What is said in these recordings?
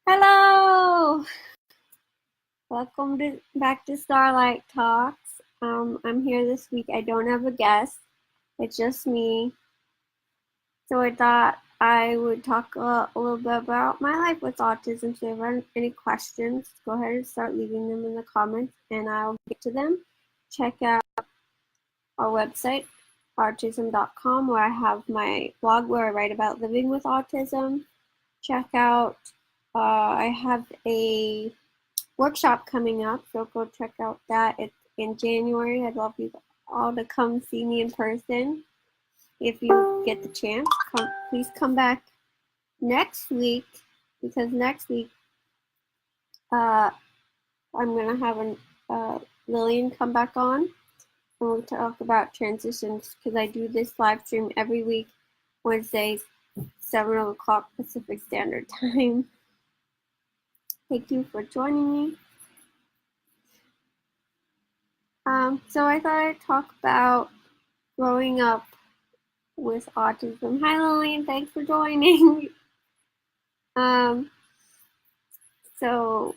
Hello! Back to Starlight Talks. I'm here this week. I don't have a guest. It's just me. So I thought I would talk a little bit about my life with autism. So if you have any questions, go ahead and start leaving them in the comments and I'll get to them. Check out our website, OurTism.com, where I have my blog where I write about living with autism. Check out, I have a workshop coming up, so go check out that. It's in January. I'd love you all to come see me in person if you get the chance. Please come back next week, because next week I'm gonna have Lillian come back on and we'll talk about transitions, because I do this live stream every week, Wednesdays, 7 o'clock Pacific Standard Time. Thank you for joining me. So I thought I'd talk about growing up with autism. Hi Lillian, thanks for joining. So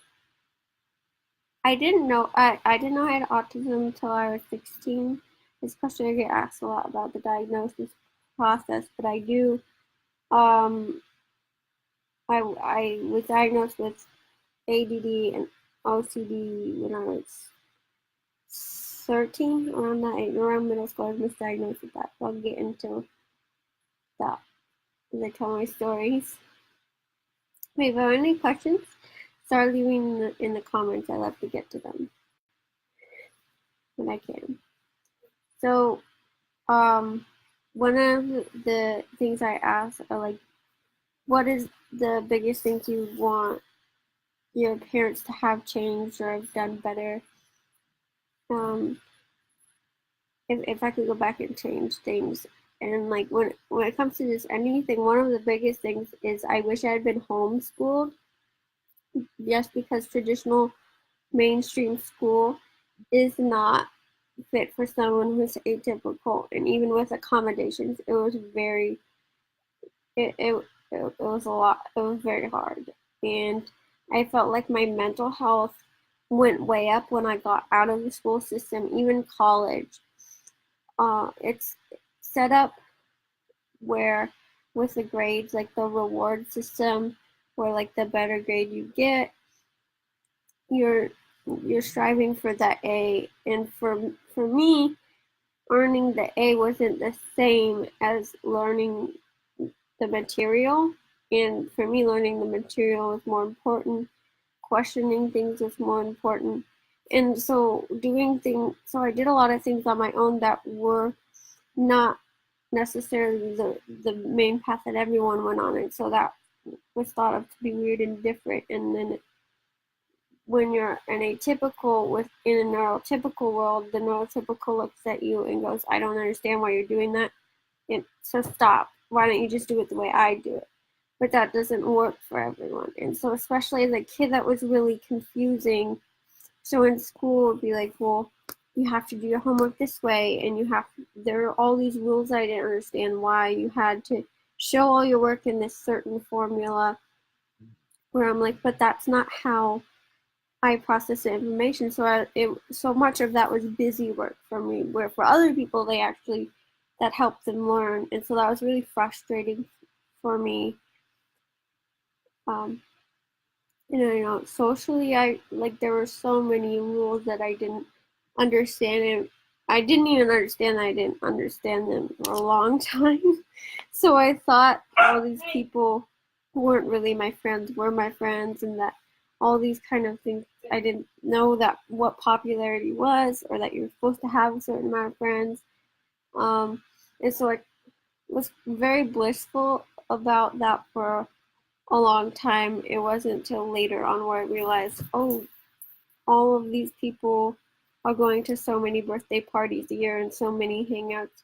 I didn't know I didn't know I had autism until I was 16. This question I get asked a lot about the diagnosis process, but I do. I was diagnosed with ADD and OCD when I was 13, around middle school. I was misdiagnosed with that. So I'll get into that as I tell my stories. If you have any questions, start leaving in the comments. I love to get to them when I can. So, one of the things I ask are like, what is the biggest things you want your parents to have changed or have done better? If I could go back and change things, and like when it comes to just anything, one of the biggest things is I wish I had been homeschooled, just because traditional mainstream school is not fit for someone who's atypical, and even with accommodations, it was very hard, and I felt like my mental health went way up when I got out of the school system. Even college, it's set up where with the grades, like the reward system, where like the better grade you get, you're striving for that A. And for me, earning the A wasn't the same as learning the material. And for me, learning the material was more important. Questioning things was more important. And so I did a lot of things on my own that were not necessarily the main path that everyone went on. And so that was thought of to be weird and different. And then when you're in a neurotypical world, the neurotypical looks at you and goes, I don't understand why you're doing that. And so stop. Why don't you just do it the way I do it? But that doesn't work for everyone. And so especially as a kid, that was really confusing. So in school, it would be like, well, you have to do your homework this way, and there are all these rules. I didn't understand why you had to show all your work in this certain formula, where I'm like, but that's not how I process the information. So so much of that was busy work for me, where for other people, that helped them learn. And so that was really frustrating for me. Socially, there were so many rules that I didn't understand, and I didn't even understand that I didn't understand them for a long time. So I thought all these people who weren't really my friends were my friends, and that all these kind of things, I didn't know that what popularity was, or that you were supposed to have a certain amount of friends. And so I was very blissful about that for a long time. It wasn't until later on where I realized, oh, all of these people are going to so many birthday parties a year and so many hangouts,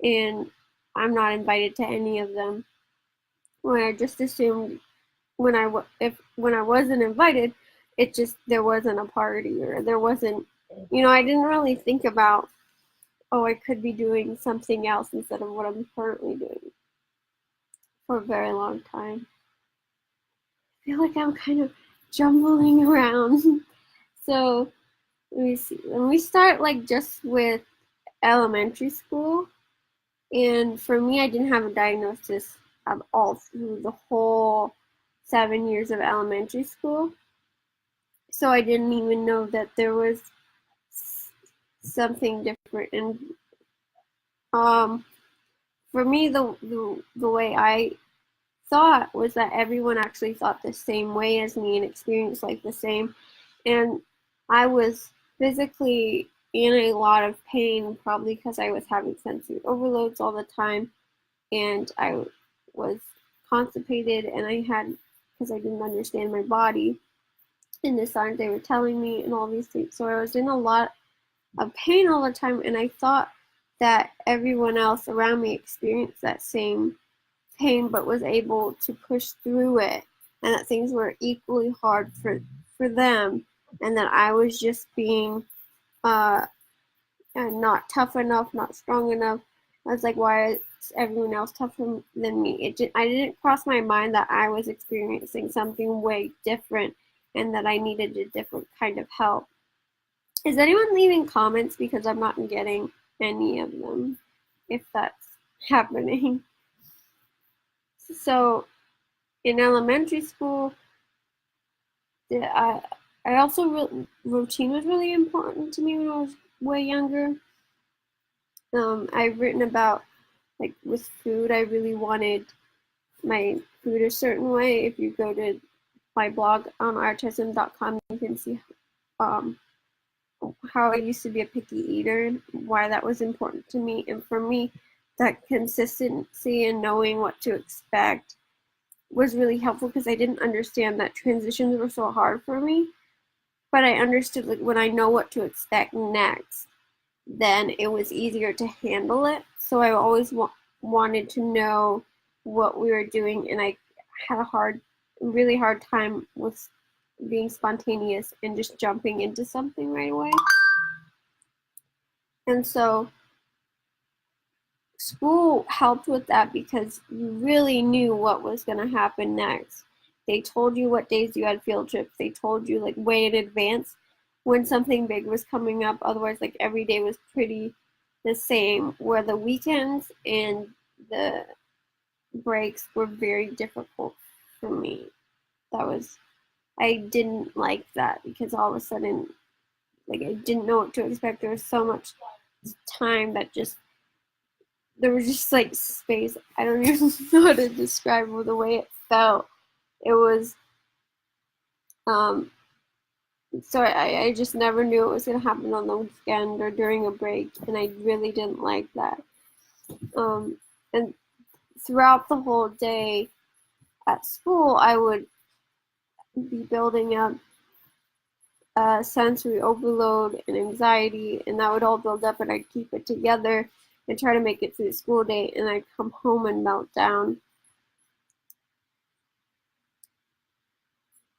and I'm not invited to any of them. When I just assumed when I wasn't invited, there wasn't a party, or there wasn't, I didn't really think about, oh, I could be doing something else instead of what I'm currently doing for a very long time. feel like I'm kind of jumbling around. So let me see. When we start like just with elementary school, and for me, I didn't have a diagnosis at all through the whole 7 years of elementary school. So I didn't even know that there was something different. And for me, the way I thought was that everyone actually thought the same way as me and experienced like the same. And I was physically in a lot of pain, probably because I was having sensory overloads all the time, and I was constipated, and I had, because I didn't understand my body and the signs they were telling me and all these things. So I was in a lot of pain all the time, and I thought that everyone else around me experienced that same pain but was able to push through it, and that things were equally hard for them, and that I was just being not tough enough, not strong enough. I was like, why is everyone else tougher than me? I didn't cross my mind that I was experiencing something way different and that I needed a different kind of help. Is anyone leaving comments, because I'm not getting any of them, if that's happening? So in elementary school, I also routine was really important to me when I was way younger. I've written about, like, with food, I really wanted my food a certain way. If you go to my blog on OurTism.com, you can see um, how I used to be a picky eater and why that was important to me. And for me, that consistency and knowing what to expect was really helpful, because I didn't understand that transitions were so hard for me. But I understood, like, when I know what to expect next, then it was easier to handle it. So I always wanted to know what we were doing, and I had a really hard time with being spontaneous and just jumping into something right away. And so school helped with that, because you really knew what was going to happen next. They told you what days you had field trips. They told you, like, way in advance when something big was coming up. Otherwise, like, every day was pretty the same, where the weekends and the breaks were very difficult for me. I didn't like that, because all of a sudden, like, I didn't know what to expect. There was so much time that there was just like space. I don't even know how to describe the way it felt. It was so I just never knew it was gonna happen on the weekend or during a break, and I really didn't like that. And throughout the whole day at school, I would be building up sensory overload and anxiety, and that would all build up, and I'd keep it together and try to make it through the school day, and I'd come home and melt down.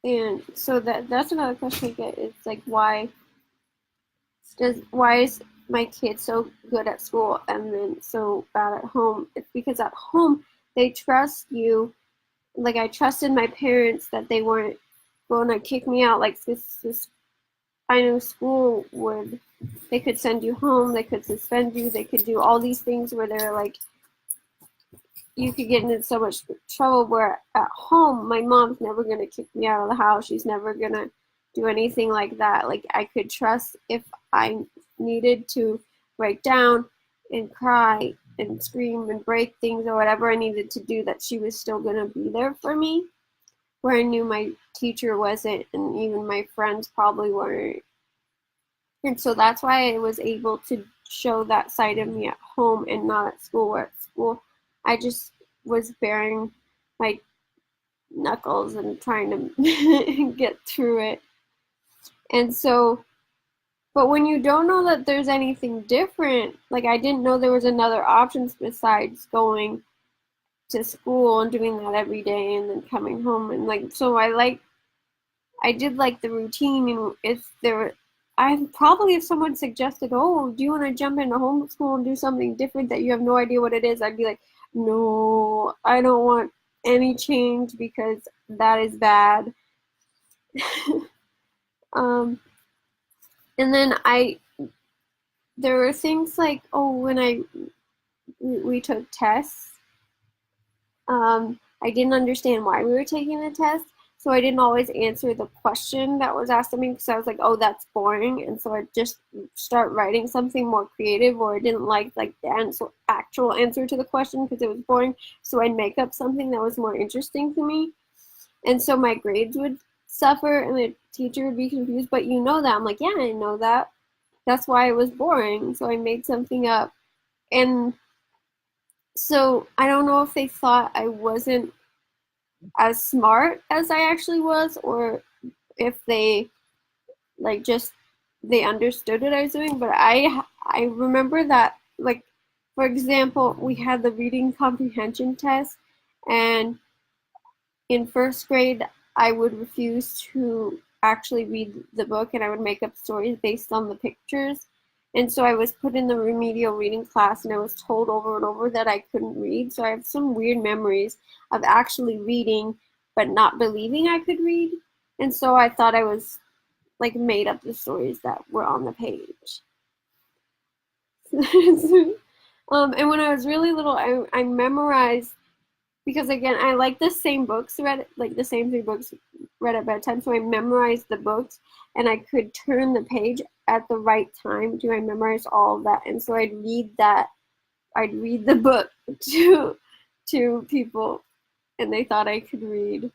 And so that's another question I get, is like, why is my kid so good at school and then so bad at home? It's because at home they trust you. Like, I trusted my parents that they weren't going to kick me out. Like, this I know school they could send you home, they could suspend you, they could do all these things where they're like, you could get into so much trouble, where at home, my mom's never going to kick me out of the house. She's never going to do anything like that. Like, I could trust if I needed to break down and cry and scream and break things or whatever I needed to do, that she was still going to be there for me. Where I knew my teacher wasn't, and even my friends probably weren't. And so that's why I was able to show that side of me at home and not at school. Where at school, I just was bearing my knuckles and trying to get through it. And so, but when you don't know that there's anything different, like, I didn't know there was another options besides going to school and doing that every day and then coming home. And like, so I did like the routine. And if someone suggested, oh, do you want to jump into homeschool and do something different that you have no idea what it is, I'd be like, no, I don't want any change because that is bad. And then there were things like, when we took tests, I didn't understand why we were taking the test, so I didn't always answer the question that was asked of me because I was like, oh, that's boring, and so I'd just start writing something more creative, or I didn't like the actual answer to the question because it was boring, so I'd make up something that was more interesting to me, and so my grades would suffer, and the teacher would be confused, but you know that. I'm like, yeah, I know that. That's why it was boring, so I made something up, and so I don't know if they thought I wasn't as smart as I actually was, or if they they understood what I was doing. But I remember that, like, for example, we had the reading comprehension test, and in first grade I would refuse to actually read the book, and I would make up stories based on the pictures. And so I was put in the remedial reading class, and I was told over and over that I couldn't read. So I have some weird memories of actually reading but not believing I could read. And so I thought I was like made up the stories that were on the page. And when I was really little, I memorized, because again, I like the same books read, like the same 3 books read at bedtime. So I memorized the books, and I could turn the page at the right time to memorize all of that. And so I'd read the book to people, and they thought I could read.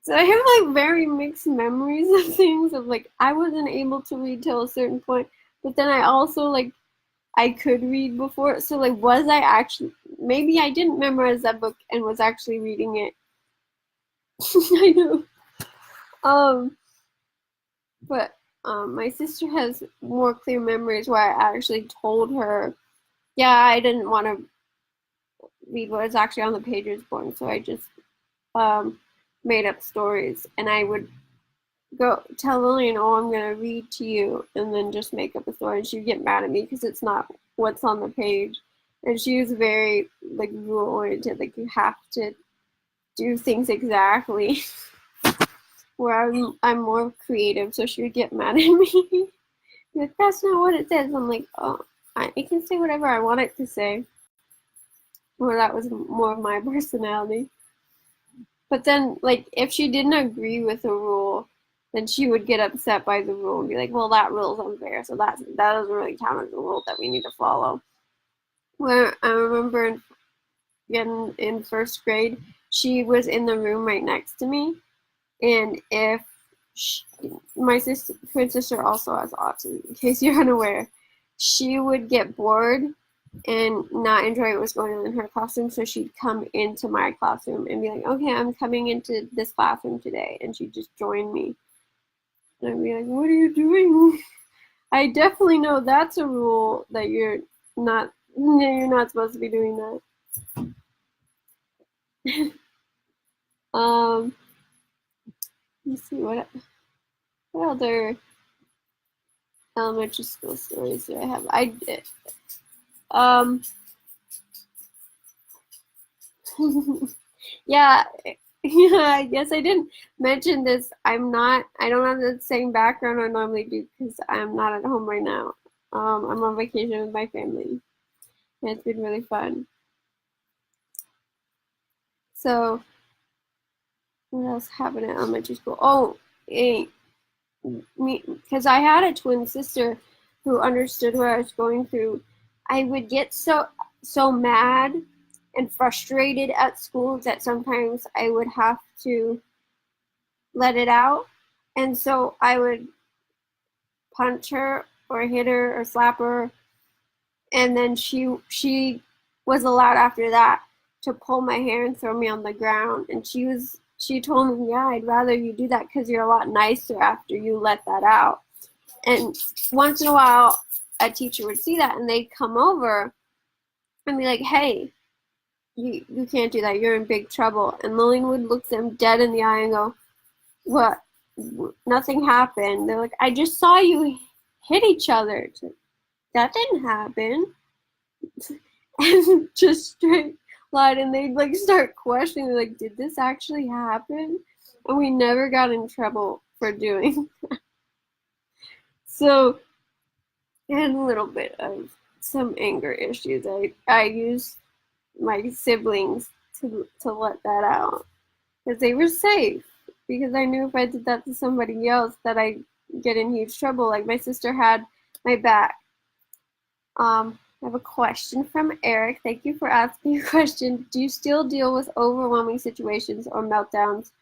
So I have like very mixed memories of things, of like I wasn't able to read till a certain point, but then I also like I could read before. So like, was I actually, maybe I didn't memorize that book and was actually reading it. I know. But my sister has more clear memories where I actually told her, yeah, I didn't want to read what is actually on the pages boring, so I just made up stories, and I would go tell Lillian, oh, I'm gonna read to you, and then just make up a story, and she'd get mad at me because it's not what's on the page. And she was very like rule oriented, like you have to do things exactly. Where I'm more creative, so she would get mad at me. Like, that's not what it says. I'm like, oh, I can say whatever I want it to say. Or that was more of my personality. But then, like, if she didn't agree with a rule, then she would get upset by the rule and be like, well, that rule's unfair, so that doesn't really count as a rule that we need to follow. Where I remember in first grade, she was in the room right next to me, and if my twin sister also has autism, in case you're unaware, she would get bored and not enjoy what was going on in her classroom, so she'd come into my classroom and be like, okay, I'm coming into this classroom today, and she'd just join me. And I'd be like, what are you doing? I definitely know that's a rule that you're not supposed to be doing that. Let's see, what other elementary school stories do I have? Yeah, I guess I didn't mention this. I don't have the same background I normally do because I'm not at home right now. I'm on vacation with my family, and it's been really fun. So, what else happened at elementary school? Oh, because I had a twin sister who understood what I was going through. I would get so mad and frustrated at school that sometimes I would have to let it out, and so I would punch her or hit her or slap her, and then she was allowed after that to pull my hair and throw me on the ground, and she told me, yeah, I'd rather you do that because you're a lot nicer after you let that out. And once in a while a teacher would see that, and they'd come over and be like, hey, you can't do that, you're in big trouble. And Lillian would look them dead in the eye and go, what? Nothing happened. They're like, I just saw you hit each other. That didn't happen. And just straight lot, and they'd like start questioning, like, did this actually happen? And we never got in trouble for doing. So, and a little bit of some anger issues. I used my siblings to let that out because they were safe. Because I knew if I did that to somebody else, that I'd get in huge trouble. Like my sister had my back. I have a question from Eric. Thank you for asking a question. Do you still deal with overwhelming situations or meltdowns?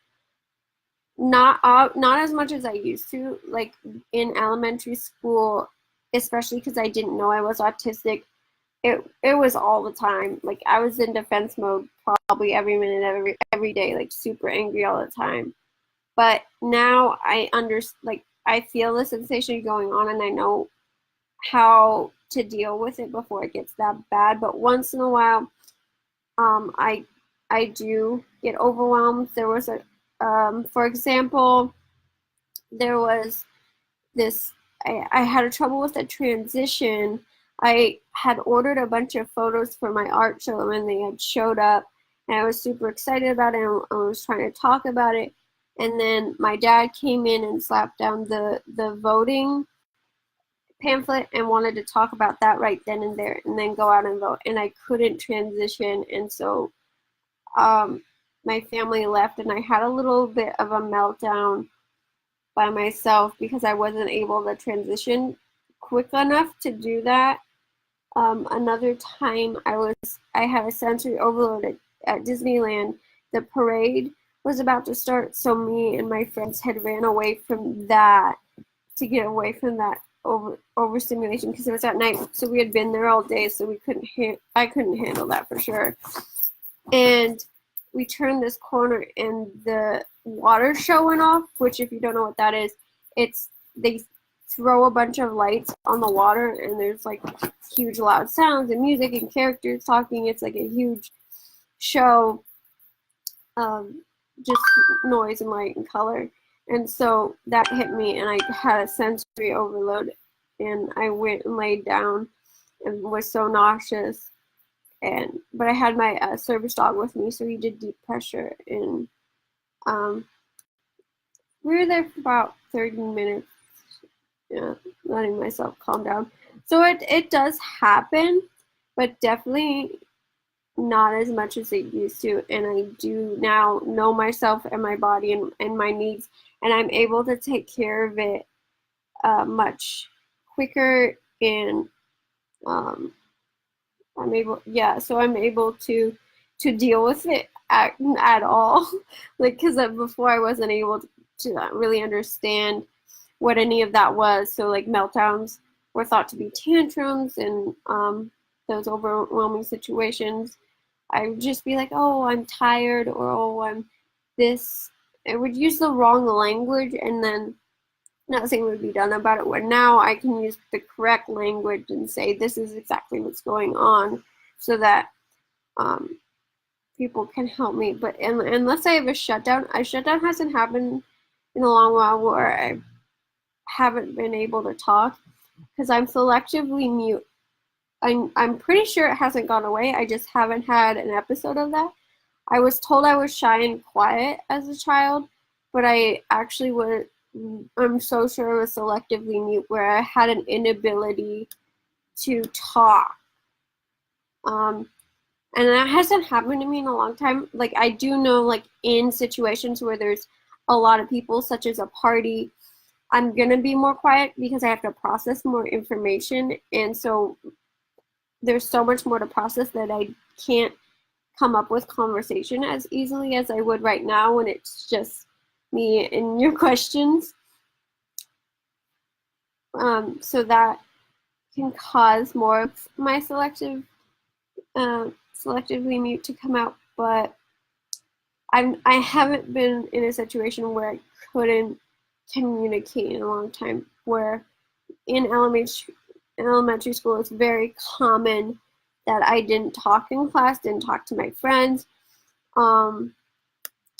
Not as much as I used to. Like in elementary school, especially because I didn't know I was autistic, it was all the time. Like I was in defense mode probably every minute, every day, like super angry all the time. But now I feel the sensation going on, and I know how to deal with it before it gets that bad. But once in a while, I do get overwhelmed. There was for example, there was this. I had a trouble with a transition. I had ordered a bunch of photos for my art show, and they had showed up, and I was super excited about it, and I was trying to talk about it. And then my dad came in and slapped down the voting pamphlet and wanted to talk about that right then and there, and then go out and vote. And I couldn't transition, and so my family left, and I had a little bit of a meltdown by myself because I wasn't able to transition quick enough to do that. Another time I had a sensory overload at Disneyland. The parade was about to start, so me and my friends had ran away from that to get away from that overstimulation because it was at night. So we had been there all day, so I couldn't handle that for sure. And we turned this corner, and the water show went off, which if you don't know what that is, they throw a bunch of lights on the water, and there's like huge loud sounds and music and characters talking. It's like a huge show, just noise and light and color. And so that hit me, and I had a sensory overload, and I went and laid down and was so nauseous. But I had my service dog with me, so he did deep pressure, and we were there for about 30 minutes, letting myself calm down. So it does happen, but definitely not as much as it used to. And I do now know myself and my body and my needs, and I'm able to take care of it much quicker, and I'm able to deal with it at all. Like, because before I wasn't able to really understand what any of that was. So like meltdowns were thought to be tantrums, and those overwhelming situations, I would just be like, oh, I'm tired, or oh, I'm this. I would use the wrong language, and then nothing would be done about it. Where now I can use the correct language and say this is exactly what's going on, so that people can help me. But unless I have a shutdown hasn't happened in a long while where I haven't been able to talk, because I'm selectively mute. I'm pretty sure it hasn't gone away. I just haven't had an episode of that. I was told I was shy and quiet as a child, but I actually would. I'm so sure I was selectively mute, where I had an inability to talk. And that hasn't happened to me in a long time. Like I do know, like in situations where there's a lot of people, such as a party, I'm gonna be more quiet because I have to process more information, and so there's so much more to process that I can't come up with conversation as easily as I would right now when it's just me and your questions. So that can cause more of my selectively mute to come out, but I haven't been in a situation where I couldn't communicate in a long time. Where in elementary school, it's very common that I didn't talk in class, didn't talk to my friends. I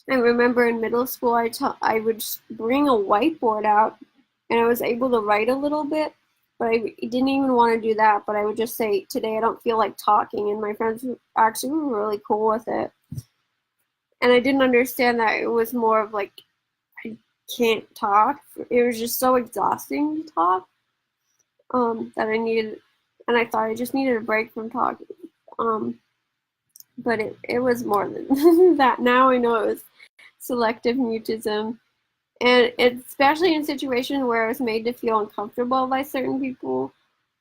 remember in middle school, I would bring a whiteboard out, and I was able to write a little bit, but I didn't even want to do that. But I would just say, today I don't feel like talking, and my friends actually were really cool with it. And I didn't understand that it was more of like, I can't talk. It was just so exhausting to talk, that I needed, and I thought I just needed a break from talking. But it was more than that. Now I know it was selective mutism. And especially in situations where I was made to feel uncomfortable by certain people,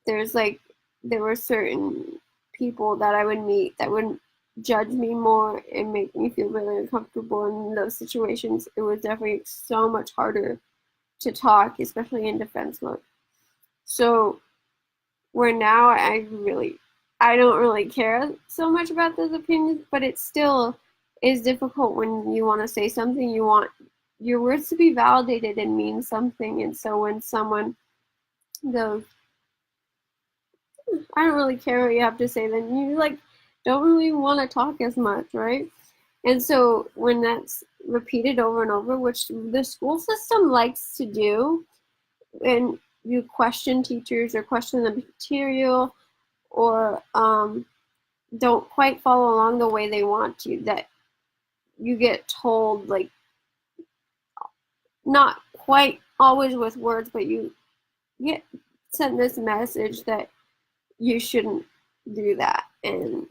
there were certain people that I would meet that would judge me more and make me feel really uncomfortable. In those situations, it was definitely so much harder to talk, especially in defense mode. So where now I don't really care so much about those opinions, but it still is difficult when you want to say something, you want your words to be validated and mean something. And so when someone goes, I don't really care what you have to say, then you don't really want to talk as much, right? And so when that's repeated over and over, which the school system likes to do, and you question teachers or question the material, or don't quite follow along the way they want to, that you get told, like, not quite always with words, but you get sent this message that you shouldn't do that. And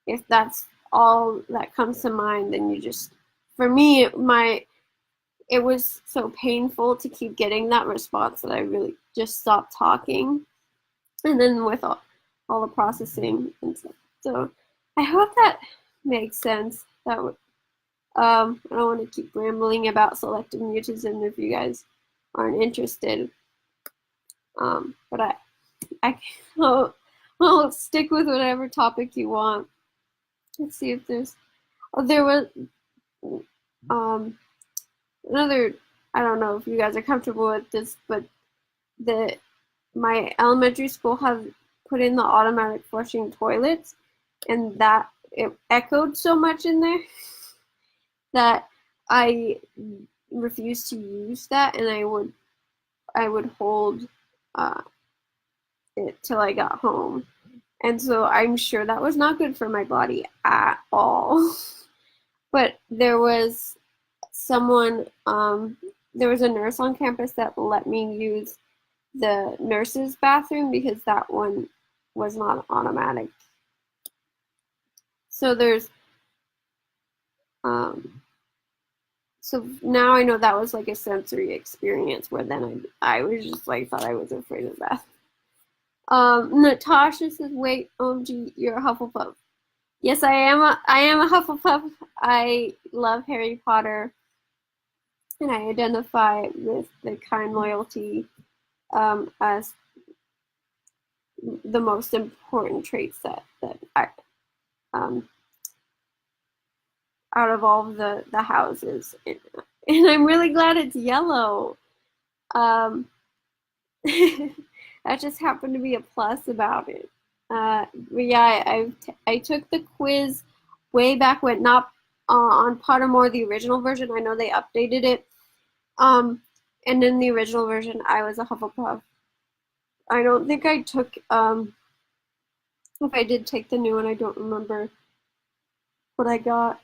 if that's all that comes to mind, then you just, for me, it was so painful to keep getting that response that I really just stopped talking. And then with all the processing and stuff. So I hope that makes sense. That would, I don't want to keep rambling about selective mutism if you guys aren't interested. But I'll stick with whatever topic you want. Let's see if there was another, I don't know if you guys are comfortable with this, but my elementary school has put in the automatic flushing toilets, and that it echoed so much in there that I refused to use that, and I would hold it till I got home. And so I'm sure that was not good for my body at all. But there was there was a nurse on campus that let me use the nurse's bathroom because that one was not automatic. So so now I know that was like a sensory experience where then I was just like, thought I was afraid of that. Natasha says, wait, OMG, you're a Hufflepuff. Yes, I am a Hufflepuff. I love Harry Potter, and I identify with the kind loyalty as the most important traits that I out of all of the houses, and I'm really glad it's yellow. That just happened to be a plus about it. But yeah, I took the quiz way back when, not on Pottermore, the original version. I know they updated it. And in the original version, I was a Hufflepuff. I don't think I took, if I did take the new one, I don't remember what I got.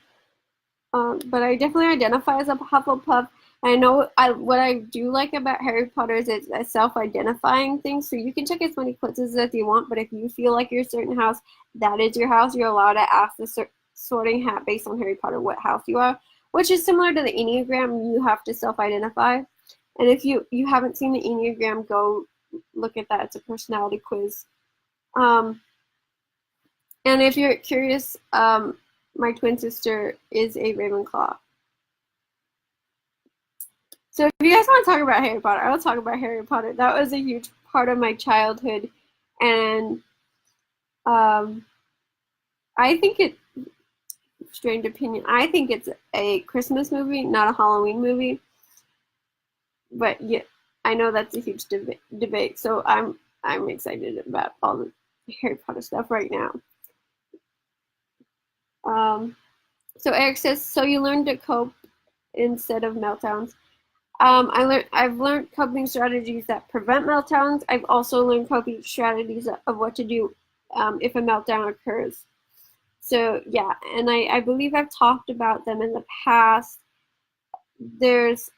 But I definitely identify as a Hufflepuff. I know what I do like about Harry Potter is it's a self-identifying thing. So you can check as many quizzes as you want, but if you feel like you're a certain house, that is your house. You're allowed to ask the sorting hat based on Harry Potter what house you are, which is similar to the Enneagram. You have to self-identify. And if you haven't seen the Enneagram, go look at that. It's a personality quiz. And if you're curious, my twin sister is a Ravenclaw. So if you guys want to talk about Harry Potter, I will talk about Harry Potter. That was a huge part of my childhood, and I think strange opinion, I think it's a Christmas movie, not a Halloween movie. But yeah, I know that's a huge debate. So I'm excited about all the Harry Potter stuff right now. So Eric says, so you learned to cope instead of meltdowns. I've learned coping strategies that prevent meltdowns. I've also learned coping strategies of what to do if a meltdown occurs. So yeah, and I believe I've talked about them in the past. There's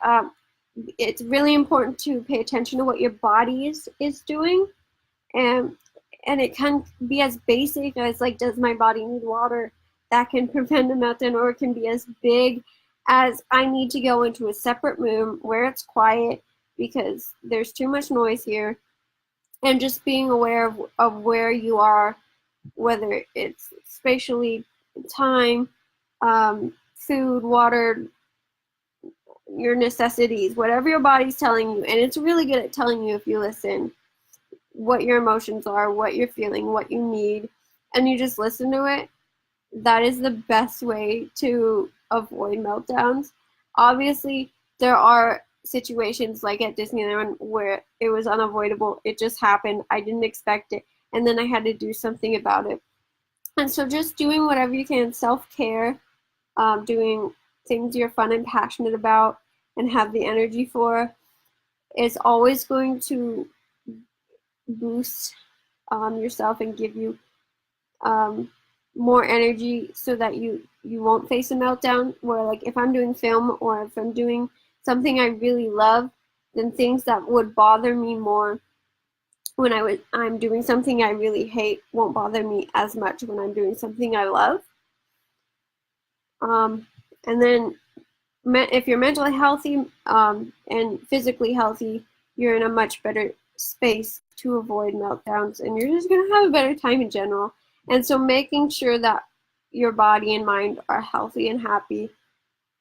it's really important to pay attention to what your body is doing, and it can be as basic as like, does my body need water? That can prevent a meltdown, or it can be as big as I need to go into a separate room where it's quiet because there's too much noise here, and just being aware of where you are, whether it's spatially, time, food, water, your necessities, whatever your body's telling you. And it's really good at telling you if you listen what your emotions are, what you're feeling, what you need, and you just listen to it. That is the best way to avoid meltdowns. Obviously, there are situations like at Disneyland where it was unavoidable. It just happened. I didn't expect it, and then I had to do something about it. And so just doing whatever you can, self-care, doing things you're fun and passionate about and have the energy for, is always going to boost yourself and give you more energy so that you won't face a meltdown. Where like if I'm doing film or if I'm doing something I really love, then things that would bother me more when I'm doing something I really hate won't bother me as much when I'm doing something I love. And then if you're mentally healthy and physically healthy, you're in a much better space to avoid meltdowns, and you're just going to have a better time in general. And so making sure that your body and mind are healthy and happy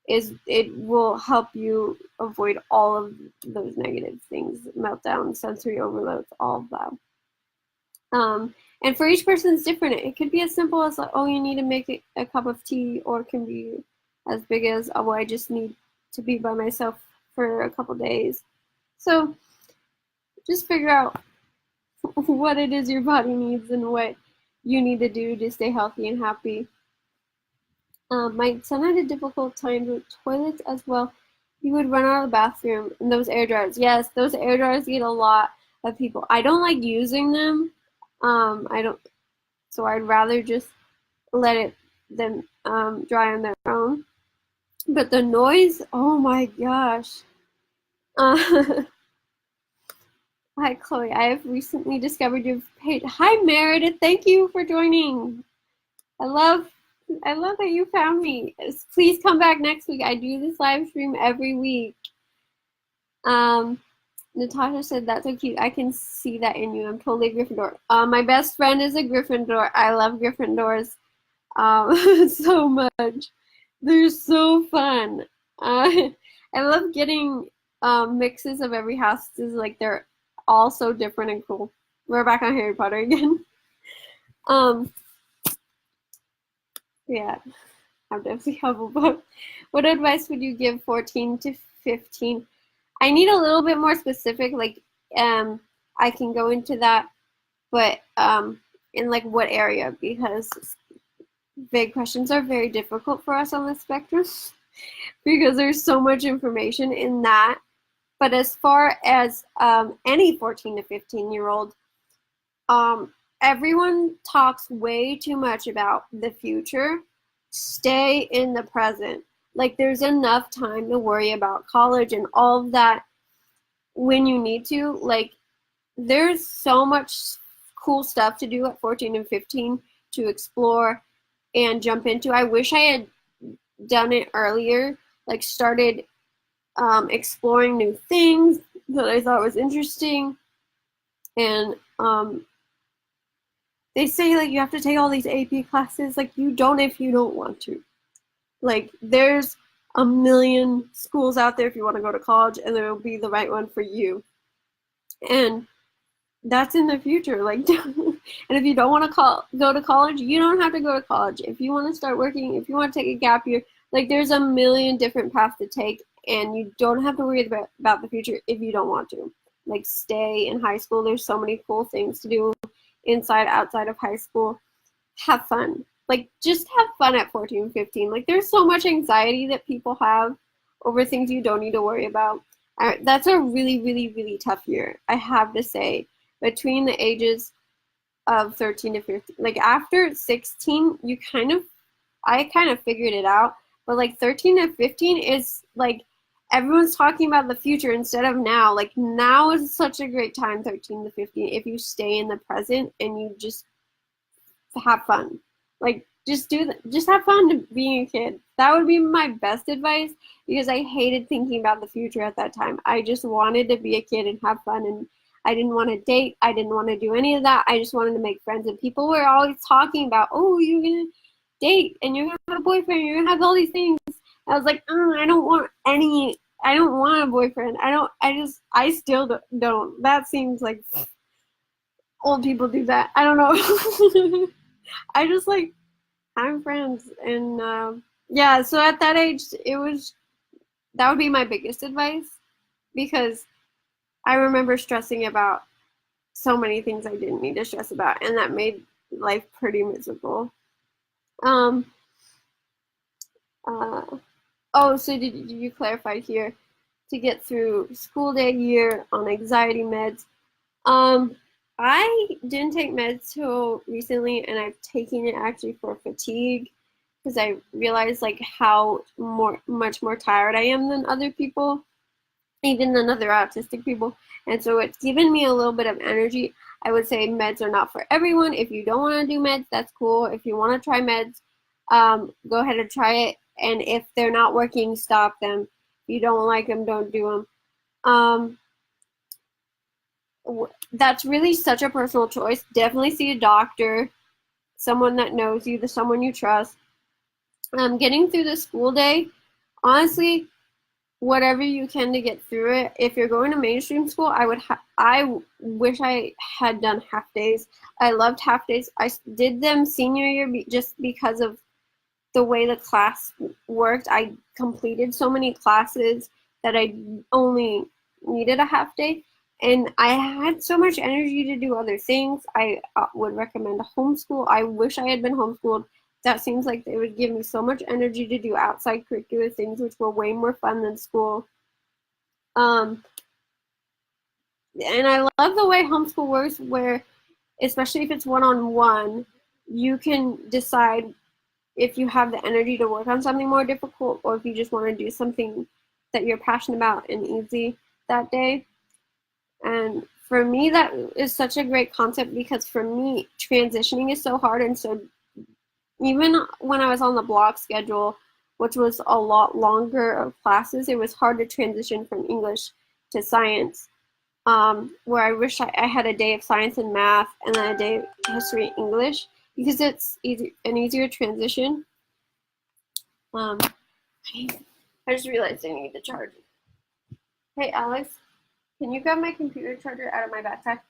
it will help you avoid all of those negative things, meltdowns, sensory overloads, all of that. And for each person, it's different. It could be as simple as like, oh, you need to make a cup of tea, or it can be as big as, oh, I just need to be by myself for a couple days. So just figure out what it is your body needs and what you need to do to stay healthy and happy. My son had a difficult time with toilets as well. He would run out of the bathroom, and those air dryers. Yes, those air dryers get a lot of people. I don't like using them. I don't. So I'd rather just let them dry on their own. But the noise, oh my gosh. Hi, Chloe. I have recently discovered your page. Hi, Meredith. Thank you for joining. I love that you found me. Please come back next week. I do this live stream every week. Natasha said, that's so cute. I can see that in you. I'm totally a Gryffindor. My best friend is a Gryffindor. I love Gryffindors so much. They're so fun. I love getting mixes of every house. It's like they're all so different and cool. We're back on Harry Potter again. Yeah, I'm definitely Hufflepuff. What advice would you give 14 to 15? I need a little bit more specific, like I can go into that, but in like what area, because vague questions are very difficult for us on the spectrum because there's so much information in that. But as far as any 14 to 15-year-old, everyone talks way too much about the future. Stay in the present. Like there's enough time to worry about college and all of that when you need to. Like there's so much cool stuff to do at 14 and 15 to explore and jump into. I wish I had done it earlier, like started exploring new things that I thought was interesting. And they say like you have to take all these AP classes. Like you don't if you don't want to. Like there's a million schools out there if you want to go to college, and there will be the right one for you. And that's in the future. Like, and if you don't want to go to college, you don't have to go to college. If you want to start working, if you want to take a gap year, like there's a million different paths to take, and you don't have to worry about the future if you don't want to. Like stay in high school. There's so many cool things to do inside, outside of high school. Have fun. Like just have fun at 14, 15. Like there's so much anxiety that people have over things you don't need to worry about. That's a really, really, really tough year, I have to say. Between the ages of 13 to 15, like after 16, I kind of figured it out. But like 13 to 15 is like everyone's talking about the future instead of now. Like now is such a great time, 13 to 15, if you stay in the present and you just have fun. Like just have fun being a kid. That would be my best advice because I hated thinking about the future at that time. I just wanted to be a kid and have fun, and I didn't want to date. I didn't want to do any of that. I just wanted to make friends, and people were always talking about, "Oh, you're going to date and you're going to have a boyfriend, you're going to have all these things." I was like, I don't want a boyfriend. I still don't. That seems like old people do that. I don't know. I just like having friends, and yeah. So at that age, that would be my biggest advice because I remember stressing about so many things I didn't need to stress about, and that made life pretty miserable. Um. Oh, so did you clarify here to get through school day year on anxiety meds? I didn't take meds till recently, and I've taken it actually for fatigue because I realized like how much more tired I am than other people, even than other autistic people. And so it's given me a little bit of energy. I would say meds are not for everyone. If you don't want to do meds, that's cool. If you want to try meds, go ahead and try it. And if they're not working, stop them. If you don't like them, don't do them. That's really such a personal choice. Definitely see a doctor, someone that knows you, someone you trust. Getting through the school day, honestly, whatever you can to get through it. If you're going to mainstream school, I wish I had done half days. I loved half days. I did them senior year just because of the way the class worked. I completed so many classes that I only needed a half day, and I had so much energy to do other things. I would recommend a homeschool. I wish I had been homeschooled. That seems like they would give me so much energy to do outside curricular things, which were way more fun than school. And I love the way homeschool works, where, especially if it's one-on-one, you can decide if you have the energy to work on something more difficult, or if you just want to do something that you're passionate about and easy that day. And for me, that is such a great concept because for me, transitioning is so hard. And so even when I was on the block schedule, which was a lot longer of classes, it was hard to transition from English to science, where I wish I had a day of science and math and then a day of history and English, because it's an easier transition. I just realized I need the charger. Hey, Alex, can you grab my computer charger out of my backpack?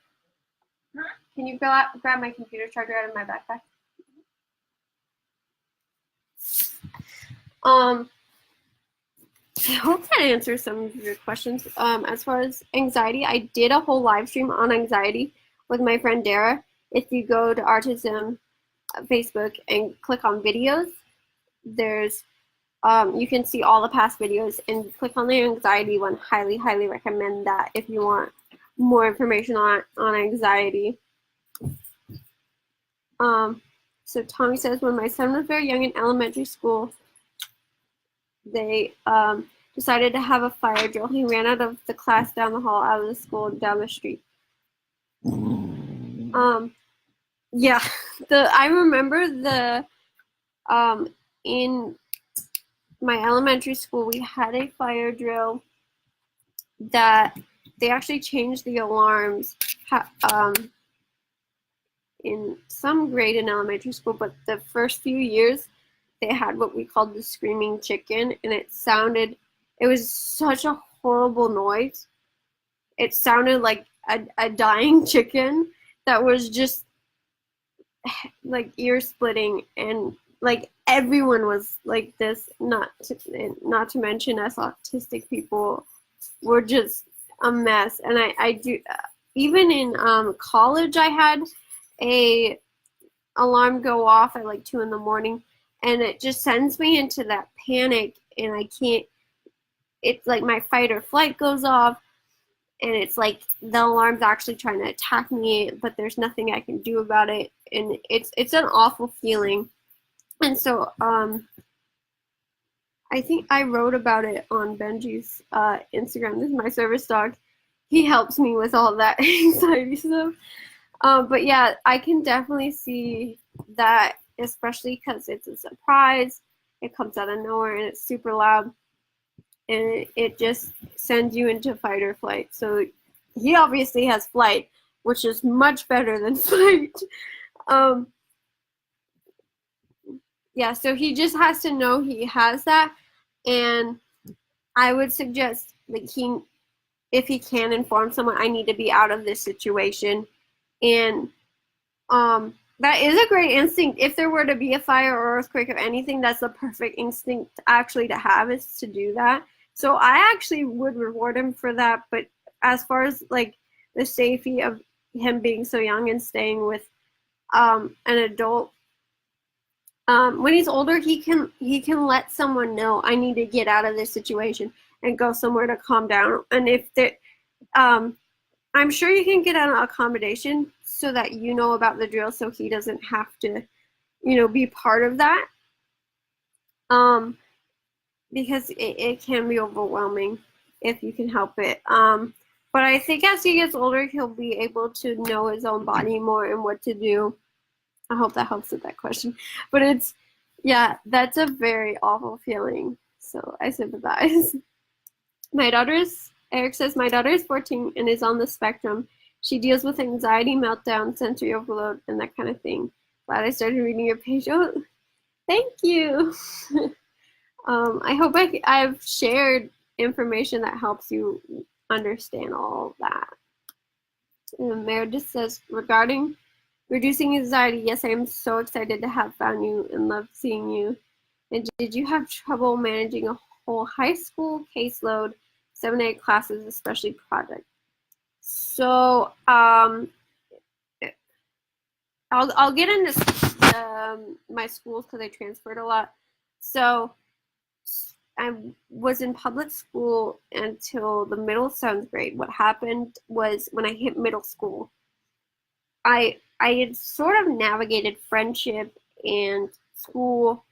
Can you grab my computer charger out of my backpack? I hope that answers some of your questions. As far as anxiety, I did a whole live stream on anxiety with my friend Dara. If you go to OurTism Facebook and click on videos, there's you can see all the past videos, and click on the anxiety one. Highly, highly recommend that if you want more information on anxiety. So Tommy says, when my son was very young in elementary school, they decided to have a fire drill. He ran out of the class down the hall, out of the school, down the street. Yeah, I remember in my elementary school, we had a fire drill that they actually changed the alarms in some grade in elementary school, but the first few years they had what we called the screaming chicken, and it was such a horrible noise. It sounded like a dying chicken that was just like ear splitting, and like everyone was like this, not to mention us autistic people were just a mess. And I do, even in college, I had a alarm go off at like 2 in the morning, and it just sends me into that panic, and it's like my fight or flight goes off, and it's like the alarm's actually trying to attack me, but there's nothing I can do about it, and it's an awful feeling. And so I think I wrote about it on Benji's Instagram. This is my service dog. He helps me with all that anxiety stuff. But yeah, I can definitely see that, especially because it's a surprise. It comes out of nowhere and it's super loud, and it just sends you into fight or flight. So he obviously has flight, which is much better than fight. Yeah, so he just has to know he has that, and I would suggest like if he can inform someone, I need to be out of this situation. And that is a great instinct. If there were to be a fire or earthquake or anything, that's the perfect instinct actually to have, is to do that. So I actually would reward him for that. But as far as like the safety of him being so young and staying with an adult, when he's older, he can let someone know, I need to get out of this situation and go somewhere to calm down. And if I'm sure you can get an accommodation so that you know about the drill, so he doesn't have to, be part of that. Because it can be overwhelming if you can help it. But I think as he gets older, he'll be able to know his own body more and what to do. I hope that helps with that question. But that's a very awful feeling. So I sympathize. Eric says, my daughter is 14 and is on the spectrum. She deals with anxiety, meltdown, sensory overload, and that kind of thing. Glad I started reading your page. Oh, thank you. I hope I've shared information that helps you understand all of that. And Meredith says, regarding reducing anxiety, yes, I am so excited to have found you and love seeing you. And did you have trouble managing a whole high school caseload, 7 to 8 classes, especially projects? So I'll get into my schools because I transferred a lot. So I was in public school until the middle 7th grade. What happened was when I hit middle school, I had sort of navigated friendship and school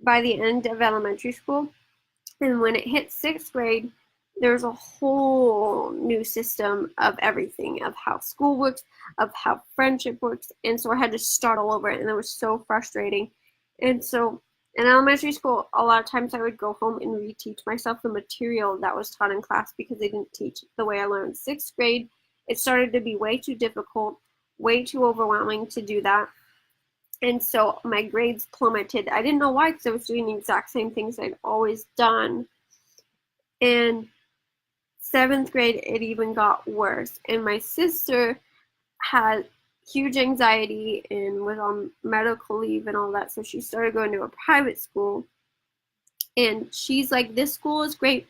by the end of elementary school. And when it hit 6th grade, there's a whole new system of everything, of how school works, of how friendship works. And so I had to start all over, and it was so frustrating. And so in elementary school, a lot of times I would go home and reteach myself the material that was taught in class because they didn't teach the way I learned. 6th grade, it started to be way too difficult, way too overwhelming to do that. And so my grades plummeted. I didn't know why, because I was doing the exact same things I'd always done. And 7th grade, it even got worse. And my sister had huge anxiety and was on medical leave and all that. So she started going to a private school. And she's like, this school is great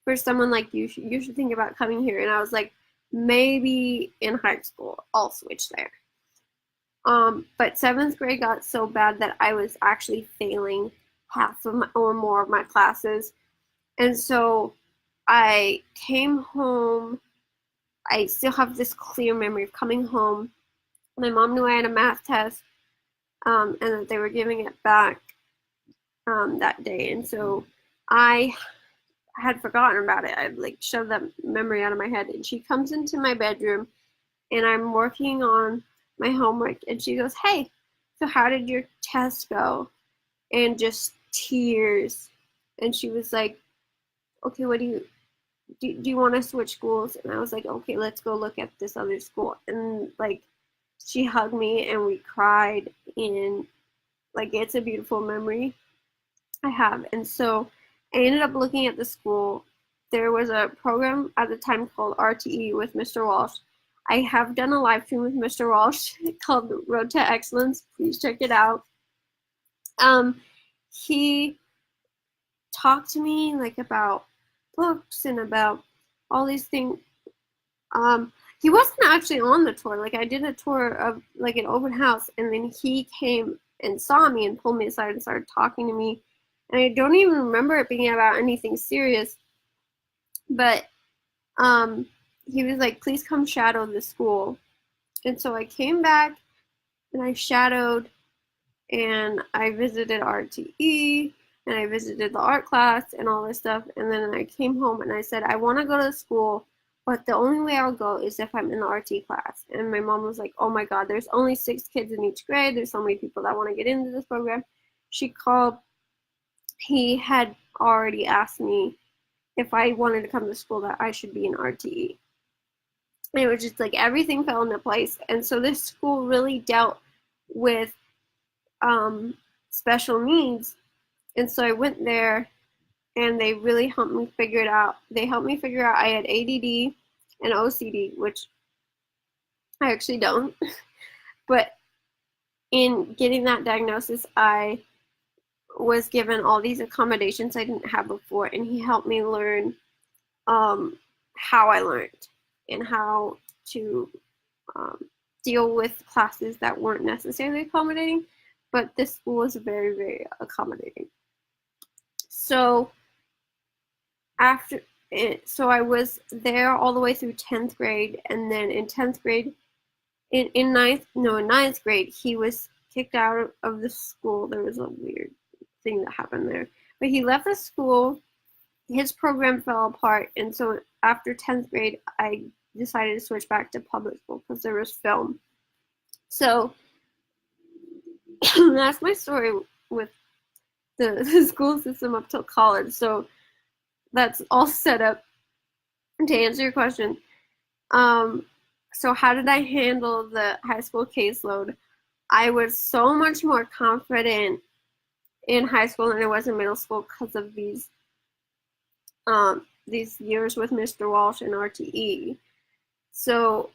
for someone like you. You should think about coming here. And I was like, maybe in high school, I'll switch there. But 7th grade got so bad that I was actually failing half of or more of my classes. And so I came home. I still have this clear memory of coming home. My mom knew I had a math test, and that they were giving it back that day. And so I had forgotten about it. I like shoved that memory out of my head. And she comes into my bedroom, and I'm working on my homework, and she goes, hey, so how did your test go? And just tears. And she was like, okay, what do you want to switch schools? And I was like, okay, let's go look at this other school. And like, she hugged me and we cried, and like, it's a beautiful memory I have. And so I ended up looking at the school. There was a program at the time called RTE with Mr. Walsh. I have done a live stream with Mr. Walsh called Road to Excellence. Please check it out. He talked to me like about books and about all these things. He wasn't actually on the tour. Like, I did a tour of like an open house, and then he came and saw me and pulled me aside and started talking to me And I don't even remember it being about anything serious. But he was like, please come shadow the school. And so I came back and I shadowed and I visited RTE and I visited the art class and all this stuff. And then I came home and I said, I want to go to school, but the only way I'll go is if I'm in the RT class. And my mom was like, oh my God, there's only 6 kids in each grade. There's so many people that want to get into this program. She called, he had already asked me if I wanted to come to school that I should be in RTE. And it was just like everything fell into place. And so this school really dealt with special needs. And so I went there and they really helped me figure it out. They helped me figure out I had ADD and OCD, which I actually don't. But in getting that diagnosis, I was given all these accommodations I didn't have before, and he helped me learn how I learned and how to deal with classes that weren't necessarily accommodating, but this school was very, very accommodating. So I was there all the way through 10th grade, and then in 10th grade, in ninth grade, he was kicked out of the school. There was a weird thing that happened there, but he left the school. His program fell apart, and so after 10th grade, I decided to switch back to public school because there was film. So that's my story with the school system up till college. So that's all set up to answer your question. So how did I handle the high school caseload? I was so much more confident in high school than I was in middle school because of these years with Mr. Walsh and RTE. So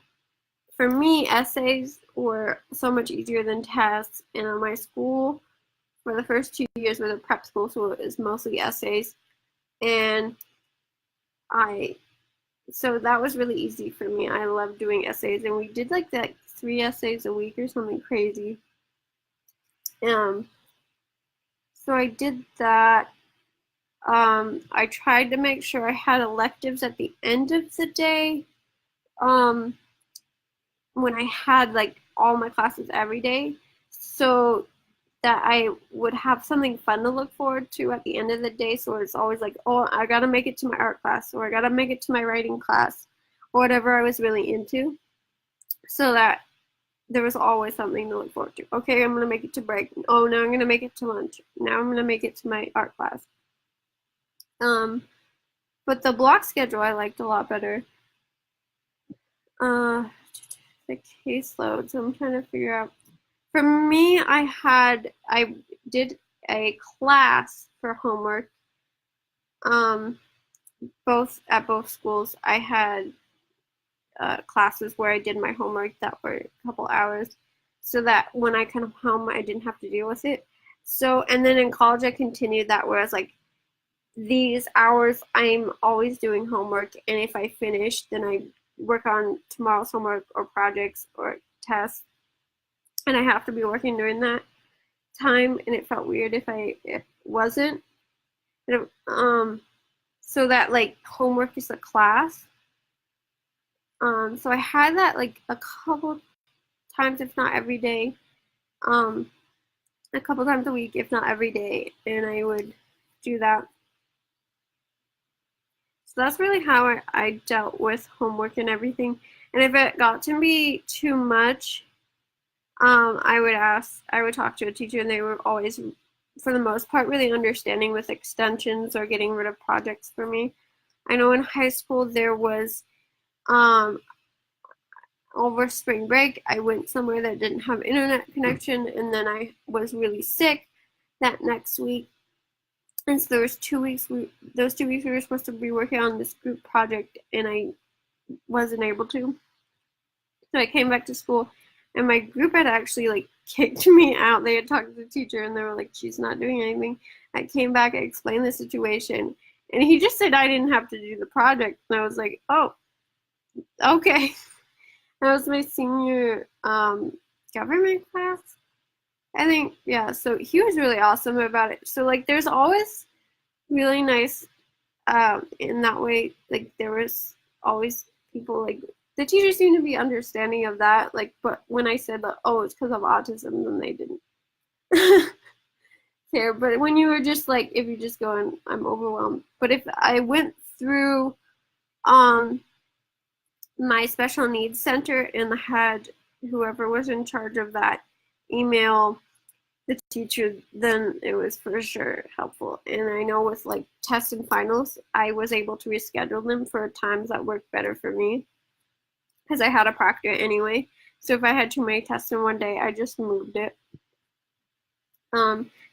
for me, essays were so much easier than tests. And in my school, for the first 2 years was a prep school, so it was mostly essays. And so that was really easy for me. I loved doing essays, and we did like 3 essays a week or something crazy. So I did that. I tried to make sure I had electives at the end of the day. When I had like all my classes every day, so that I would have something fun to look forward to at the end of the day. So it's always like, oh, I gotta make it to my art class, or I gotta make it to my writing class, or whatever I was really into, so that there was always something to look forward to. Okay, I'm gonna make it to break. Oh, now I'm gonna make it to lunch. Now I'm gonna make it to my art class. But the block schedule I liked a lot better. The caseload. So I'm trying to figure out. For me, I did a class for homework. At both schools, I had classes where I did my homework that were a couple hours, so that when I come home, I didn't have to deal with it. So, and then in college, I continued that, where I was like, these hours, I'm always doing homework, and if I finish, then I work on tomorrow's homework or projects or tests, and I have to be working during that time, and it felt weird if it wasn't. So that like homework is a class. So I had that like a couple times, if not every day, a couple times a week, if not every day, and I would do that. So that's really how I dealt with homework and everything. And if it got to be too much, I would talk to a teacher, and they were always, for the most part, really understanding with extensions or getting rid of projects for me. I know in high school there was, over spring break, I went somewhere that didn't have internet connection, and then I was really sick that next week. And so there was 2 weeks, those 2 weeks we were supposed to be working on this group project, and I wasn't able to. So I came back to school, and my group had actually like kicked me out. They had talked to the teacher, and they were like, she's not doing anything. I came back, I explained the situation, and he just said I didn't have to do the project. And I was like, oh, okay. That was my senior government class. I think, yeah, so he was really awesome about it. So like there's always really nice in that way. Like there was always people like the teachers seemed to be understanding of that. Like, but when I said that, oh, it's because of autism, then they didn't care. But when you were just like, if you just go and I'm overwhelmed. But if I went through um my special needs center and had whoever was in charge of that email the teacher, then it was for sure helpful. And I know with like tests and finals, I was able to reschedule them for times that worked better for me because I had a proctor anyway. So if I had too many tests in one day, I just moved it.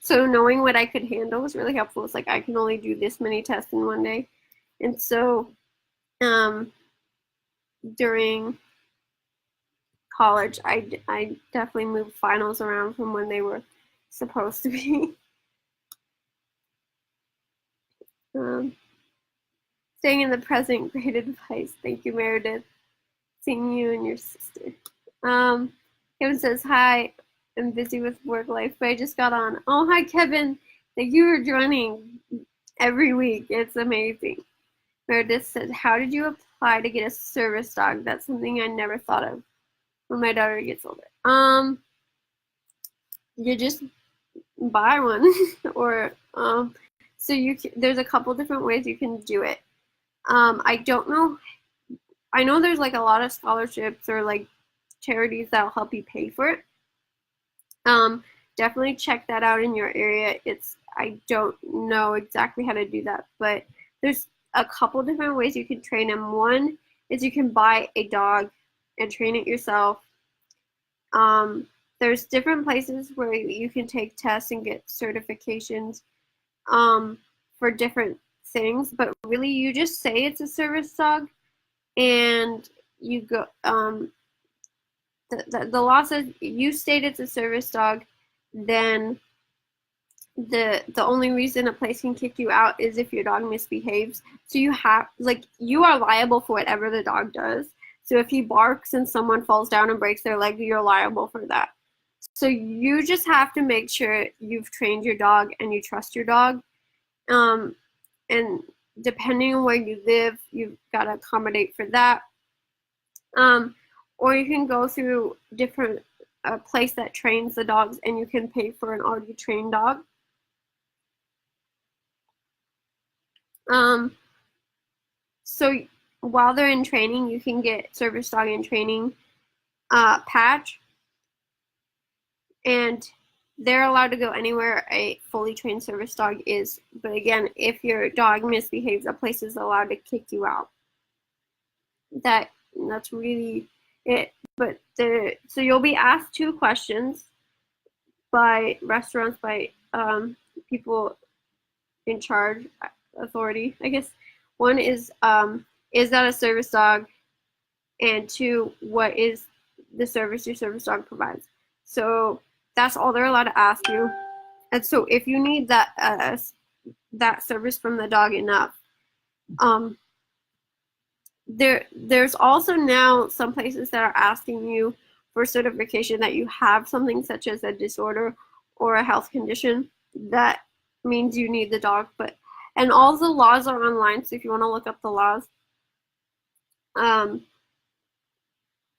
So knowing what I could handle was really helpful. It's like I can only do this many tests in one day. And so during college, I definitely moved finals around from when they were supposed to be. Staying in the present, great advice. Thank you, Meredith. Seeing you and your sister. Kevin says, hi, I'm busy with work life, but I just got on. Oh, hi, Kevin. Thank you for joining every week. It's amazing. Meredith says, how did you apply to get a service dog? That's something I never thought of when my daughter gets older. You just buy one or so there's a couple different ways you can do it. I don't know. I know there's like a lot of scholarships or like charities that'll help you pay for it. Definitely check that out in your area. I don't know exactly how to do that, but there's a couple different ways you can train them. One is you can buy a dog and train it yourself. There's different places where you can take tests and get certifications for different things, but really you just say it's a service dog and you go the law says you state it's a service dog, then the only reason a place can kick you out is if your dog misbehaves. So you are liable for whatever the dog does. So if he barks and someone falls down and breaks their leg, you're liable for that. So you just have to make sure you've trained your dog and you trust your dog. And depending on where you live, you've got to accommodate for that. Or you can go through a place that trains the dogs and you can pay for an already trained dog. So while they're in training, you can get service dog in training patch, and they're allowed to go anywhere a fully trained service dog is. But again, if your dog misbehaves, a place is allowed to kick you out. That's really it. But so you'll be asked 2 questions by restaurants, by people in charge, authority, I guess. One is that a service dog? And 2, what is the service your service dog provides? So that's all they're allowed to ask you. And so if you need that service from the dog enough, there's also now some places that are asking you for certification that you have something such as a disorder or a health condition that means you need the dog. And all the laws are online, so if you want to look up the laws,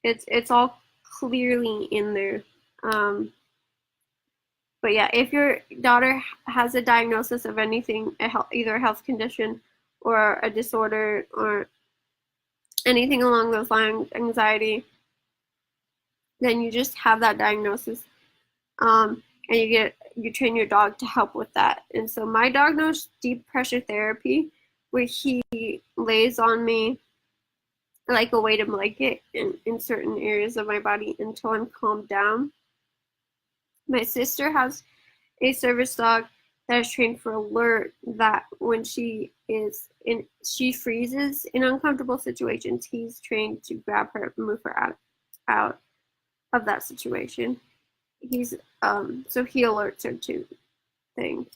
it's all clearly in there. But yeah, if your daughter has a diagnosis of anything, either a health condition or a disorder or anything along those lines, anxiety, then you just have that diagnosis, and you train your dog to help with that. And so my dog knows deep pressure therapy, where he lays on me like a weighted blanket in certain areas of my body until I'm calmed down. My sister has a service dog that is trained for alert, that when she freezes in uncomfortable situations, he's trained to grab her and move her out of that situation. He's so he alerts her to things.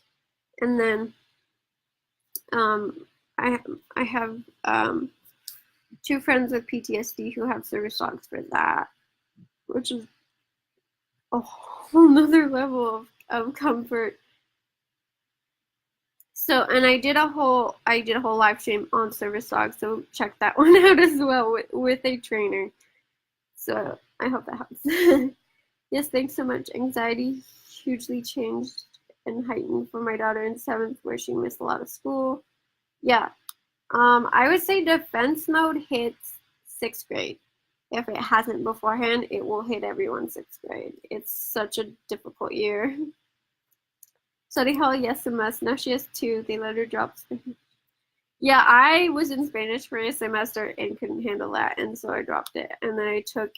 And then I have 2 friends with PTSD who have service dogs for that, which is a whole nother level of comfort. So, and I did a whole live stream on Service Dog, so check that one out as well with a trainer. So I hope that helps. Yes, thanks so much. Anxiety hugely changed and heightened for my daughter in 7th, where she missed a lot of school. Yeah, I would say defense mode hits 6th grade. If it hasn't beforehand, it will hit everyone 6th grade. It's such a difficult year. Study hall, yes, a must. Now she has 2. They let her drop Spanish. Yeah, I was in Spanish for a semester and couldn't handle that, and so I dropped it. And then I took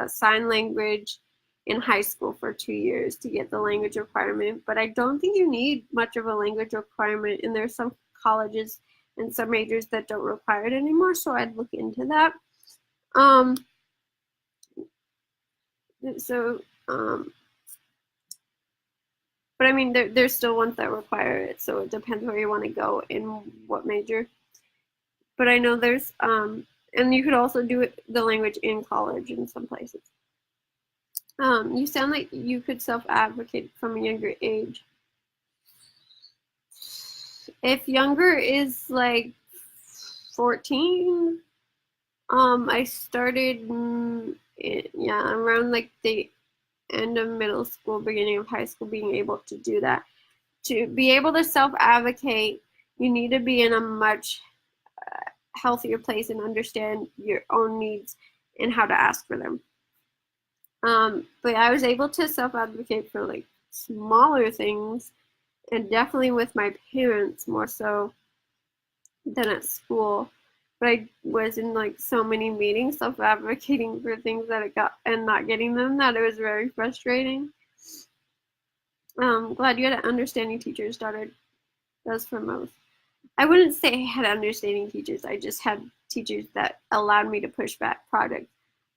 sign language in high school for 2 years to get the language requirement. But I don't think you need much of a language requirement, and there's some colleges and some majors that don't require it anymore, so I'd look into that. But I mean, there's still ones that require it, so it depends where you want to go in what major. But I know there's, and you could also do the language in college in some places. You sound like you could self-advocate from a younger age. If younger is like 14, I started, around like the end of middle school, beginning of high school, being able to do that. To be able to self-advocate, you need to be in a much healthier place and understand your own needs and how to ask for them. But I was able to self-advocate for like smaller things, and definitely with my parents more so than at school. But I was in like so many meetings self-advocating for things that I got and not getting them, that it was very frustrating. Glad you had an understanding teacher's daughter. Does for most. I wouldn't say I had understanding teachers. I just had teachers that allowed me to push back projects.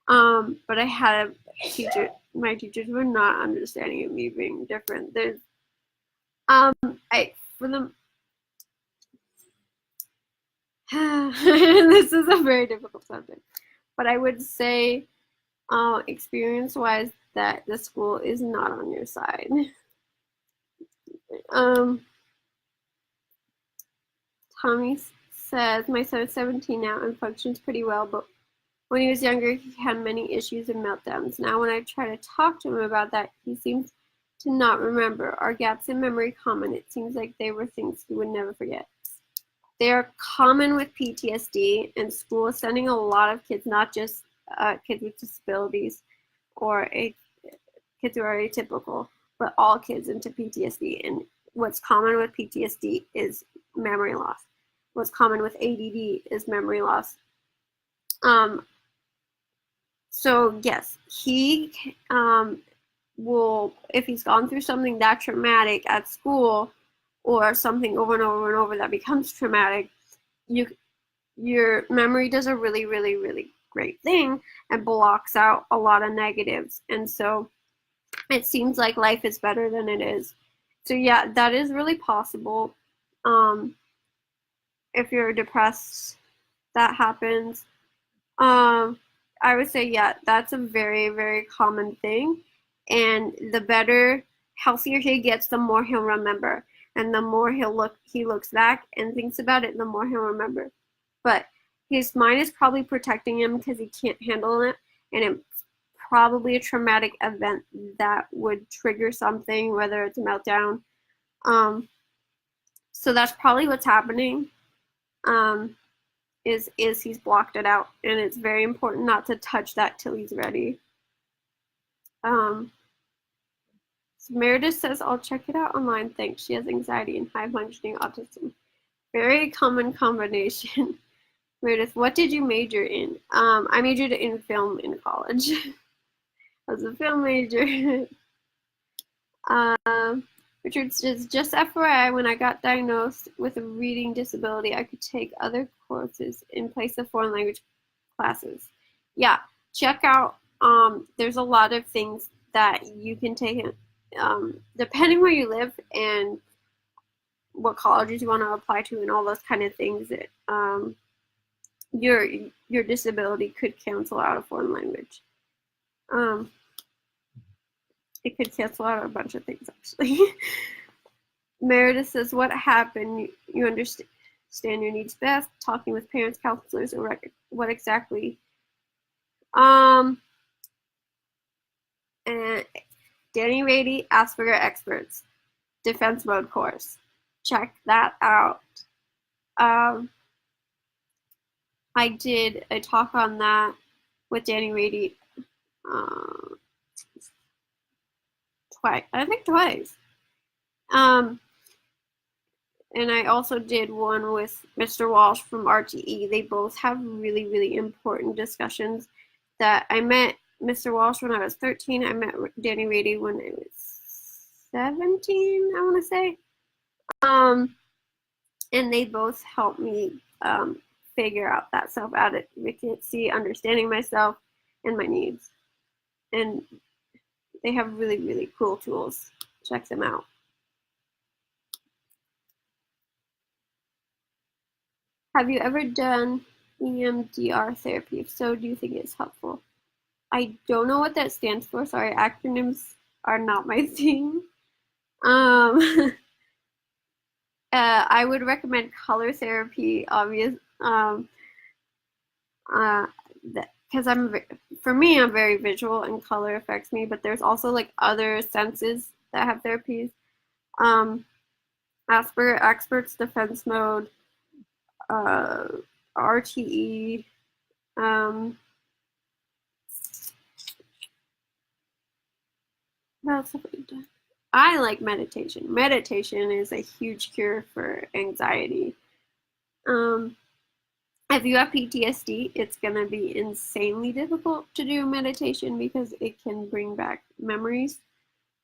But I had a teacher. My teachers were not understanding of me being different. There's, for them. This is a very difficult subject, but I would say, experience-wise, that the school is not on your side. Tommy says, my son is 17 now and functions pretty well, but when he was younger, he had many issues and meltdowns. Now, when I try to talk to him about that, he seems to not remember. Are gaps in memory common? It seems like they were things he would never forget. They are common with PTSD, and school is sending a lot of kids, not just kids with disabilities or kids who are atypical, but all kids into PTSD. And what's common with PTSD is memory loss. What's common with ADD is memory loss. So yes, he will, if he's gone through something that traumatic at school, or something over and over and over that becomes traumatic, your memory does a really, really, really great thing and blocks out a lot of negatives. And so it seems like life is better than it is. So yeah, that is really possible. If you're depressed, that happens. I would say, yeah, that's a very, very common thing. And the better, healthier he gets, the more he'll remember. And the more he looks back and thinks about it, the more he'll remember. But his mind is probably protecting him because he can't handle it. And it's probably a traumatic event that would trigger something, whether it's a meltdown. So that's probably what's happening. Is he's blocked it out, and it's very important not to touch that till he's ready. So Meredith says, I'll check it out online. Thanks. She has anxiety and high functioning autism. Very common combination. Meredith, what did you major in? I majored in film in college. I was a film major. Richard says, just FYI, when I got diagnosed with a reading disability, I could take other courses in place of foreign language classes. Yeah, check out, there's a lot of things that you can take, depending where you live and what colleges you want to apply to and all those kind of things. Your disability could cancel out a foreign language. it could cancel out a bunch of things, actually. Meredith says, what happened? You understand your needs best, talking with parents, counselors, or what exactly? And Danny Rady, Asperger Experts, Defense Mode course. Check that out. I did a talk on that with Danny Rady twice. I think twice. And I also did one with Mr. Walsh from RTE. They both have really, really important discussions. That I met Mr. Walsh when I was 13. I met Danny Rady when I was 17, I want to say. And they both helped me figure out that self-advocacy, understanding myself and my needs. And they have really, really cool tools. Check them out. Have you ever done EMDR therapy? If so, do you think it's helpful? I don't know what that stands for. Sorry, acronyms are not my thing. I would recommend color therapy, obvious. Because for me, I'm very visual and color affects me, but there's also like other senses that have therapies. Asperger Experts, Defense Mode, RTE. What else have we done? I like meditation. Meditation is a huge cure for anxiety. If you have PTSD, it's going to be insanely difficult to do meditation because it can bring back memories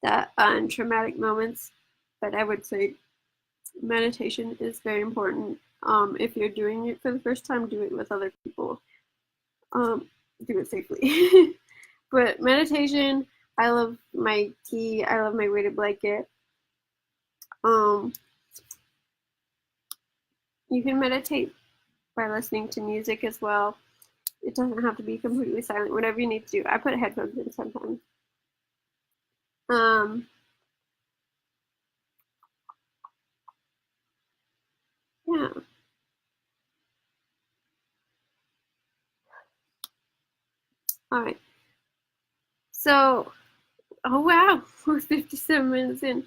that and traumatic moments. But I would say meditation is very important. If you're doing it for the first time, do it with other people. Do it safely. But meditation, I love my tea. I love my weighted blanket. You can meditate by listening to music as well. It doesn't have to be completely silent. Whatever you need to do. I put headphones in sometimes. Yeah. All right. So, oh wow, we're 57 minutes in.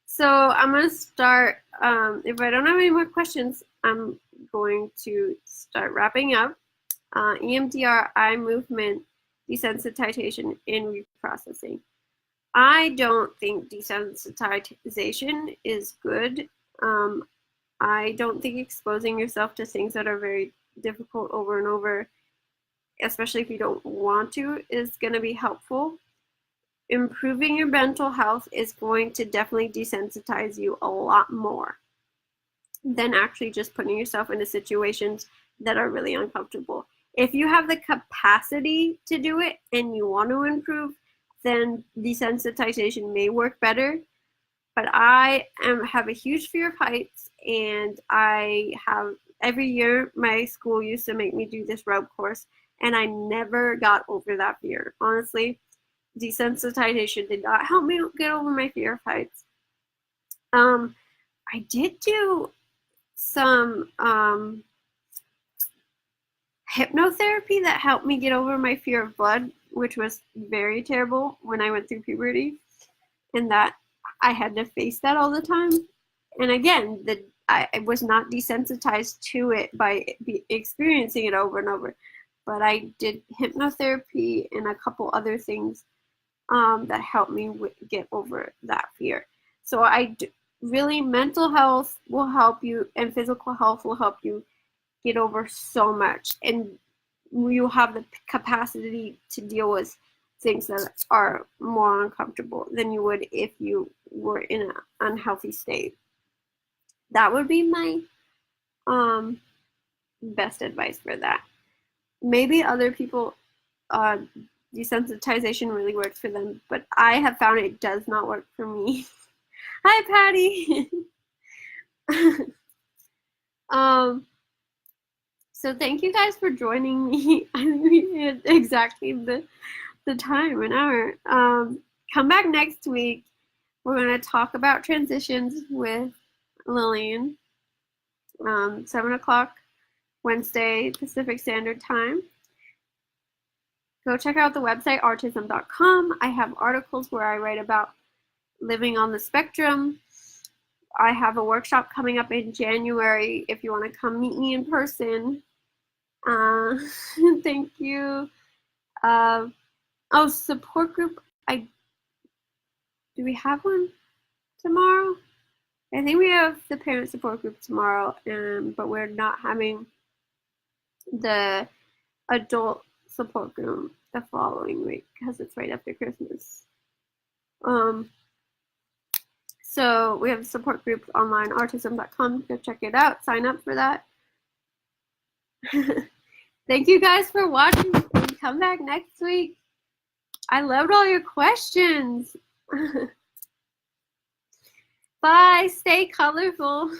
So I'm going to start, if I don't have any more questions, I'm going to start wrapping up. EMDR, eye movement, desensitization, and reprocessing. I don't think desensitization is good. I don't think exposing yourself to things that are very difficult over and over, especially if you don't want to, is going to be helpful. Improving your mental health is going to definitely desensitize you a lot more than actually just putting yourself into situations that are really uncomfortable. If you have the capacity to do it and you want to improve, then desensitization may work better. But I have a huge fear of heights, and I have every year my school used to make me do this rope course, and I never got over that fear. Honestly, desensitization did not help me get over my fear of heights. I did do some hypnotherapy that helped me get over my fear of blood, which was very terrible when I went through puberty, and that I had to face that all the time. And again, I was not desensitized to it by experiencing it over and over, but I did hypnotherapy and a couple other things that helped me get over that fear. So really, mental health will help you, and physical health will help you get over so much, and you have the capacity to deal with things that are more uncomfortable than you would if you were in an unhealthy state. That would be my best advice for that. Maybe other people, desensitization really works for them, but I have found it does not work for me. Hi, Patty. So thank you guys for joining me. I think we had exactly the time, an hour. come back next week. We're going to talk about transitions with Lillian. 7 o'clock Wednesday Pacific Standard Time. Go check out the website OurTism.com. I have articles where I write about living on the spectrum. I have a workshop coming up in January if you want to come meet me in person. Thank you. Support group. Do we have one tomorrow? I think we have the parent support group tomorrow, but we're not having the adult support group the following week because it's right after Christmas. So we have a support group online, OurTism.com. Go check it out. Sign up for that. Thank you guys for watching. And come back next week. I loved all your questions. Bye. Stay colorful.